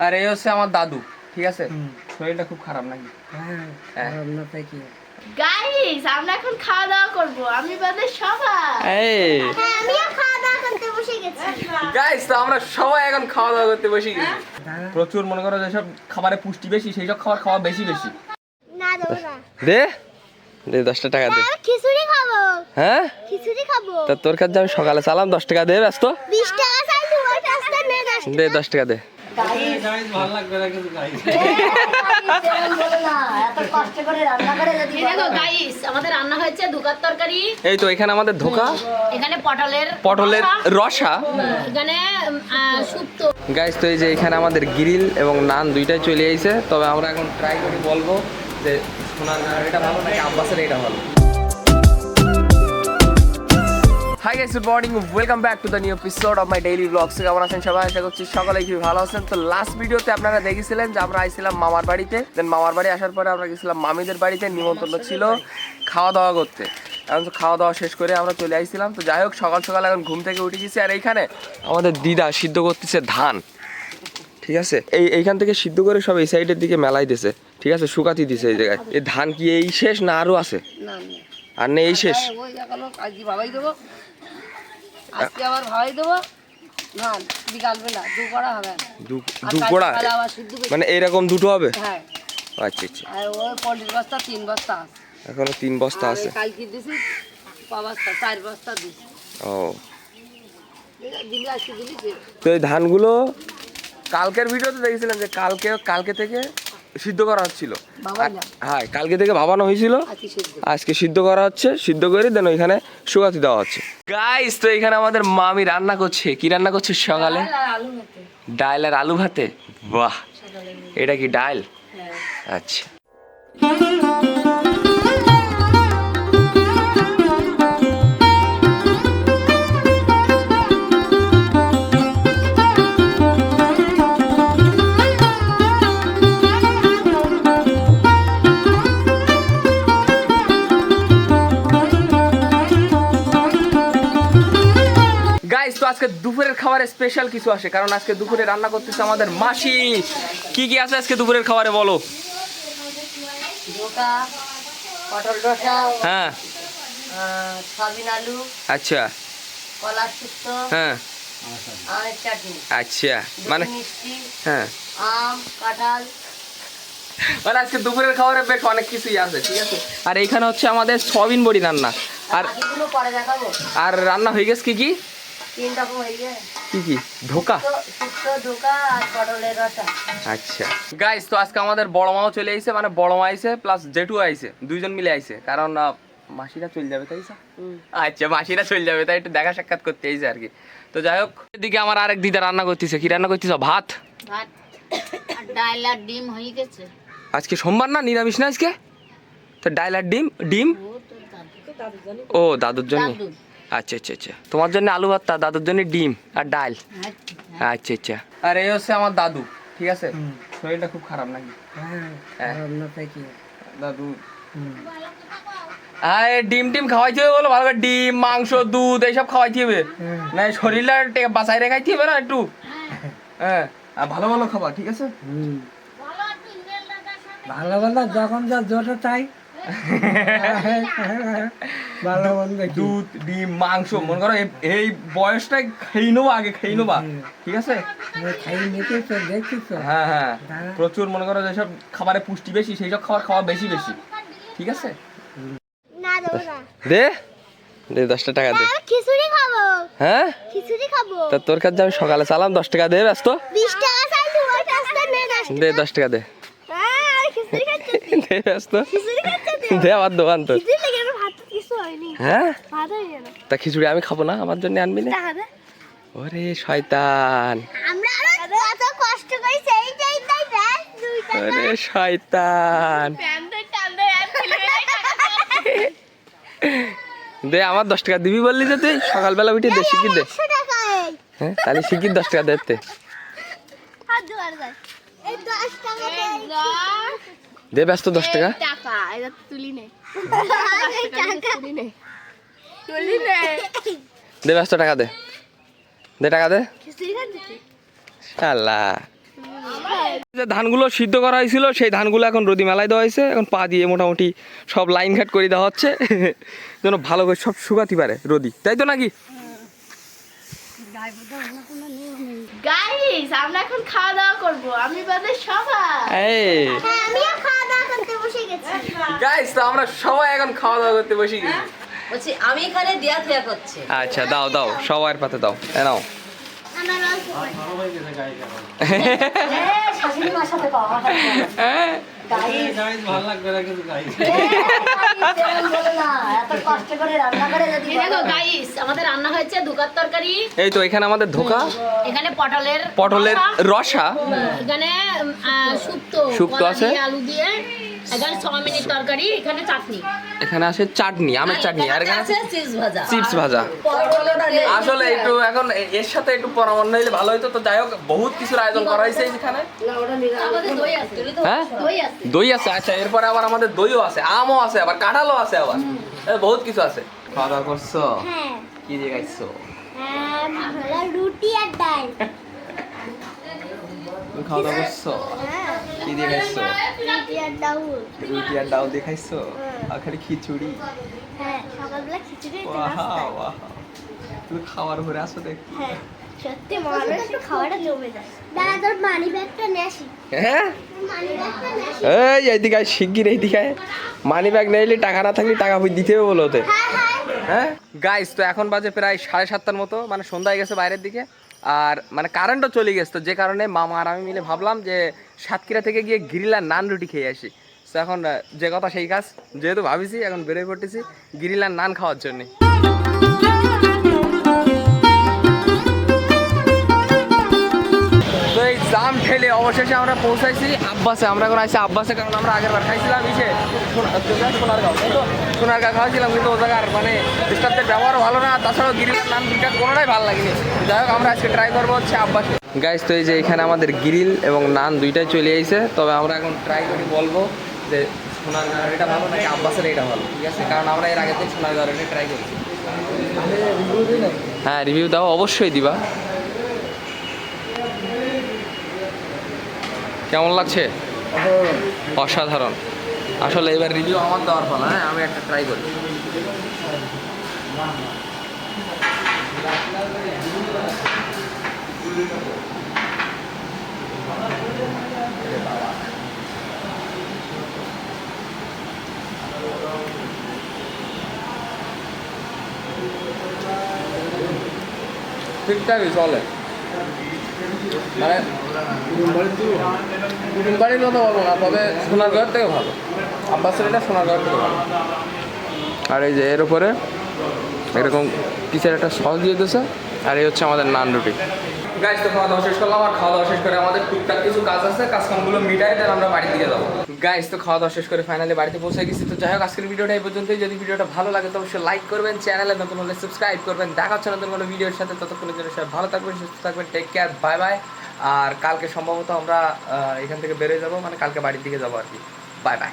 আর এই হচ্ছে আমার দাদু, ঠিক আছে? শরীরটা খুব খারাপ নাকি? খারাপ না তাই কি? গাইস আমরা এখন খাওয়া দাওয়া করব, আমি বাদে সবাই। এই হ্যাঁ আমিও খাওয়া দাওয়া করতে বসে গেছি। গাইস, তো আমরা সবাই এখন খাওয়া দাওয়া করতে বসে গেছি। প্রচুর মনে করো যেসব খাবারে পুষ্টি বেশি সেই সব খাবার খাওয়া বেশি বেশি। না দেবো না। দে দে 10 টাকা দে। আমি খিচুড়ি খাবো। হ্যাঁ খিচুড়ি খাবো। তা তোর কাছে আমি সকালে চালাম 10 টাকা দে ব্যস্ত। 20 টাকা চাইছি, ওই টাকা নে 10 টাকা। দে 10 টাকা দে। গাইস ভালো লাগবে না কিছু গাইস। এত কষ্ট করে রান্না করে যদি দেখো গাইস, আমাদের রান্না হয়েছে ধোকার তরকারি, এই তো এখানে আমাদের ধোকা, এখানে পটলের রসা, এখানে শুক্তো। গাইস তো এই যে এখানে আমাদের গ্রিল এবং নান দুইটাই চলে আইছে। তবে আমরা এখন ট্রাই করে বলবো যে সোনার নান এটা ভালো নাকি আব্বাসের এটা ভালো। Hi guys, good morning, welcome back to the new episode of my daily blogs. কেমন আছেন সবাই? আশা করছি সকলেই খুবই ভালো আছেন। তো লাস্ট ভিডিওতে আপনারা দেখেছিলেন যে আমরা আইছিলাম মামার বাড়িতে, দেন মামার বাড়ি আসার পরে আমরা গেছিলাম মামিদের বাড়িতে, নিমন্ত্রণ ছিল খাওয়া দাওয়া করতে। এখন তো খাওয়া দাওয়া শেষ করে আমরা চলে আইছিলাম। তো যাই হোক, সকাল সকাল এখন ঘুম থেকে উঠে গেছি। আর এইখানে আমাদের দিদা সিদ্ধ করতেছে ধান, ঠিক আছে? এইখান থেকে সিদ্ধ করে সব এই সাইডের দিকে মেলাই দিছে, ঠিক আছে? শুকাতি দিছে এই জায়গায়। এই ধান কি এই শেষ না আরো আছে? আর নেই এই শেষ? ওই এখনো আজকে ভাবাই দেবো, আজকে আবার ভাবাই দেবো। না বিকাল বেলা দু করা হবে। দু গোড়া মানে এইরকম দুটো হবে? হ্যাঁ। আচ্ছা আচ্ছা, আর ওই 40 বস্তা 3 বস্তা আছে। এখনো 3 বস্তা আছে। কালকে দিছি 5 বস্তা 4 বস্তা দিছি। ও, দিলি আজকে দিলি যে তো এই ধানগুলো কালকের ভিডিওতে দেখেছিলেন যে কালকে থেকে সিদ্ধ করা হচ্ছিল। হ্যাঁ, কালকে থেকে ভাবানো হয়েছিল, আজকে সিদ্ধ করা হচ্ছে। সিদ্ধ করে দেন ওইখানে শুকাতে দেওয়া হচ্ছে। গাইস তো এখানে আমাদের মামি রান্না করছে। কি রান্না করছে সকালে? ডাল আর আলু ভাতে। বাহ, এটা কি ডাল? আচ্ছা। গাইস তো আজকে দুপুরের খাবারে স্পেশাল কিছু আসে, কারণ আজকে দুপুরে রান্না করতেছে আমাদের মাসি। কি কি আছে আজকে দুপুরের খাবারে বলো? ধোকা, পটল রসা, হ্যাঁ, সয়াবিন আলু, আচ্ছা, কলার শুক্তো, হ্যাঁ, আমের চাটনি, আচ্ছা, মানে মিষ্টি, হ্যাঁ, আম, কাঁঠাল। মানে আজকে দুপুরের খাবারে বেশ অনেক কিছুই আছে, ঠিক আছে? আর এইখানে হচ্ছে আমাদের সয়াবিন বড়ি রান্না। আর বাকিগুলো পরে দেখাবো। আর রান্না হয়ে গেছে কি কি? 3 রকম হয়ে যায়। কি কি? ধোকা। শুক্তো, ধোকা আর পটলের রসা। আচ্ছা গাইস, তো আজকে আমাদের বড় মাও চলে আইছে, মানে বড় মা আইছে প্লাস জেঠু আইছে, দুইজন মিলে আইছে। কারণ মাসিরা চলে যাবে, তাই স্যার? আচ্ছা, মাসিরা চলে যাবে, তাই একটু দেখা সাক্ষাৎ করতে আইছে আর কি। তো যাই হোক, এদিকে আমার আরেক দিদা রান্না করতেছে। কি রান্না করতেছ? ভাত, ভাত আর ডাল আর ডিম হয়ে গেছে। আজকে সোমবার না, নিরামিষ না আজকে? তো ডাল আর ডিম। ও দাদুর জন্য? আচ্ছা আচ্ছা আচ্ছা, তোমার জন্য আলু ভর্তা, দাদুর জন্য ডিম আর ডাল। আচ্ছা আচ্ছা। আর এই হচ্ছে আমার দাদু, ঠিক আছে? শরীরটা খুব খারাপ নাকি? খারাপ না তাই কি? দাদু ডিম খাওয়াইতে হবে, বলো ভালো করে। ডিম, মাংস, দুধ এইসব খাওয়াইতে হবে, না শরীরটা বাঁচাই রেখাইতে হবে না একটু। হ্যাঁ, আর ভালো ভালো খাবার, ঠিক আছে? ভালো ভালো যখন যা জোটে তাই ভালো মন্দ দুধ, ডিম, মাংস মনে করো এই বয়সটাই খেয়ে নেবো, আগে খেয়ে নেবা, ঠিক আছে? খাই নিতে তো দেখছি তো। হ্যাঁ হ্যাঁ, প্রচুর মনে করো যেসব খাবারে পুষ্টি বেশি সেই সব খাবার খাওয়া বেশি বেশি, ঠিক আছে? না দেবো না। দে দে 10 টাকা দে। আমি খিচুড়ি খাবো। হ্যাঁ, খিচুড়ি খাবো। তা তোর কাছে আমি সকালে চালাম 10 টাকা দে ব্যস্ত। 20 টাকা চাইছি, ওই টাকা নে 10 টাকা। দে 10 টাকা দে। হ্যাঁ, আমি খিচুড়ি খাচ্ছি। দে ব্যস্ত। খিচুড়ি খাচ্ছি। দে, আমার দোকান তো। খিচুড়ি লেগে আমার ভাত কিছু হয়নি। হ্যাঁ, ভাত হয়ে গেল। তা খিচুড়ি আমি খাবো না, আমার জন্য আনবি না? টাকা দে। ওরে শয়তান, আমরা আরো কত কষ্ট করি সেইটাই তাই ব্যাস 2 টাকা। ওরে শয়তান। দে, আমার 10 টাকা দিবি বললি যে তুই সকালবেলা উঠে দে, শিখিয়ে দে। 100 টাকা এই। হ্যাঁ, তাহলে শিখিয়ে 10 টাকা দিতে। হাত দুয়ার যায়। এই 10 টাকা দে। দে ব্যস্ত 10 টাকা। টাকা এটা তুলি নে, এই টাকা তুলি নে, তুলি নে। দে ব্যস্ত টাকা দে। দে টাকা দে। খিচুড়ি খাচ্ছি। শালা, যে ধানগুলো সিদ্ধ করা হয়েছিল সেই ধানগুলো এখন রোদি মেলায় দেওয়া হয়েছে, এখন পা দিয়ে মোটামুটি সব লাইন ঘাট করে দেওয়া হচ্ছে যেন ভালো করে সব শুকাতে পারে রোদি, তাই তো নাকি? গাইস আমরা এখন খাওয়া দাওয়া করবো, আমি বাদে সবাই। এই আমিও খাওয়া দাওয়া করতে বসে গেছি। গাইস তো আমরা সবাই এখন খাওয়া দাওয়া করতে বসে গেছি। বলছি আমি এখানে দিয়া থিয়া করছি। আচ্ছা দাও দাও সবার পাতে দাও, এ নাও। শাশুড়ি মার সাথে পাওয়া হ্যাঁ এত কষ্ট করে রান্না করে যদি দেখো গাইস, আমাদের রান্না হয়েছে ধোকার তরকারি, এই তো এখানে আমাদের ধোকা, এখানে পটলের রসা, এখানে শুক্তো শুক্তো আছে, কলা দিয়ে, আলু দিয়ে, এখানে সয়াবিনের তরকারি, এখানে চাটনি, এখানে আছে চাটনি, আমের চাটনি, আর এখানে আছে চিপস ভাজা। চিপস ভাজা। আসলে একটু এখন এর সাথে একটু পরামর্শ হইলে ভালো হতো, তো যাই হোক বহুত কিছুর আয়োজন করা হয়েছে এখানে। আমাদের দই আছে, হ্যাঁ দই আছে, দই আছে, আচ্ছা এরপরে আবার আমাদের দইও আছে, আমও আছে, আবার কাঁঠালও আছে, আবার বহুত কিছু আছে। খাওয়া দাওয়া করছো? হ্যাঁ কি দিয়ে খাইছো? হ্যাঁ রুটি আর ডাল। তুমি খাওয়া দাওয়া করছো? হ্যাঁ কি দিয়ে খাইছো? রুটি আর ডাল। রুটি আর ডাল দিয়ে খাইছো? আর খালি খিচুড়ি? হ্যাঁ সকালবেলা খিচুড়ি বাহ বাহ, তুমি খাওয়ার ঘরে আসো দেখি। হ্যাঁ সত্যি মানুষের খাওয়াটা জমে যায়। দাদা তোর মানি ব্যাগটা নিয়ে আসি। হ্যাঁ মানি ব্যাগটা নিয়ে আসি। এই এইদিকে আয়, শিগগির এইদিকে আয়। মানি ব্যাগ নিলে টাকা না থাকলে টাকা দিতে হবে বলো ওতে। হ্যাঁ হ্যাঁ হ্যাঁ গাইস তো এখন বাজে প্রায় 7:30টার মতো, মানে সন্ধ্যা হয়ে গেছে বাইরের দিকে, আর মানে কারেন্টও চলে গেছে, তো যে কারণে মামা আর আমি মিলে ভাবলাম যে সাতক্ষীরা থেকে গিয়ে গ্রিল আর নান রুটি খেয়ে আসি। তো এখন যে কথা সেই কাজ, যেহেতু ভাবিছি এখন বেরোয় পড়তেছি গ্রিল আর নান খাওয়ার জন্যে। তো এই জাম ঠেলে অবশেষে আমরা পৌঁছাইছি আব্বাসে। আমরা এখন আইছি আব্বাসে, কারণ আমরা আগের বার খাইছিলাম ইসে সোনারগাঁও, তাই তো সোনারগাঁও খাওয়াইছিলাম, কিন্তু ও জায়গার মানে স্টাফদের ব্যবহারও ভালো না, তাছাড়াও গ্রিল নান দুইটা কোনোটাই ভালো লাগেনি। যাই হোক আমরা আজকে ট্রাই করবো হচ্ছে আব্বাসে। গাইস তো এই যে এখানে আমাদের গ্রিল এবং নান দুইটাই চলে আইছে, তবে আমরা এখন ট্রাই করে বলবো যে সোনারগাঁওয়ের এটা ভালো নাকি আব্বাসের এটা ভালো, ঠিক আছে? কারণ আমরা এর আগে তো সোনারগাঁওয়ের এটা ট্রাই করেছি। হ্যাঁ রিভিউ দাও, অবশ্যই দিবা। কেমন লাগছে? অসাধারণ। আসলে এবার রিভিউ আমার দেওয়ার ফলে, হ্যাঁ আমি একটা ট্রাই করি। ঠিকঠাকই চলে, মানে দুদিন বাড়ির কথা বলবো না, তবে সোনারগাঁওয়ের থেকে ভালো, আব্বাসের এটা সোনারগাঁওয়ের থেকে ভালো। আর এই যে এর উপরে এরকম পিছের একটা সস দিয়ে দিয়েছে, আর এই হচ্ছে আমাদের নান রুটি। গাইস তো খাওয়া দাওয়া শেষ করলাম, আর খাওয়া দাওয়া শেষ করে আমাদের টুকটাক কিছু কাজ আছে, কাজকামগুলো মিটাই দেন আমরা বাড়ির দিকে যাবো। গাইস তো খাওয়া দাওয়া শেষ করে ফাইনালি বাড়িতে পৌঁছে গেছি। তো যাই হোক আজকের ভিডিওটা এই পর্যন্তই। যদি ভিডিওটা ভালো লাগে তো অবশ্যই লাইক করবেন, চ্যানেলে নতুন হলে সাবস্ক্রাইব করবেন। দেখা হচ্ছে নতুন কোনো ভিডিওর সাথে, ততক্ষণের জন্য সবাই ভালো থাকবেন, সুস্থ থাকবেন, টেক কেয়ার, বাই বাই। আর কালকে সম্ভবত আমরা এখান থেকে বেরোয় যাবো, মানে কালকে বাড়ির দিকে যাবো আর কি। Bye bye.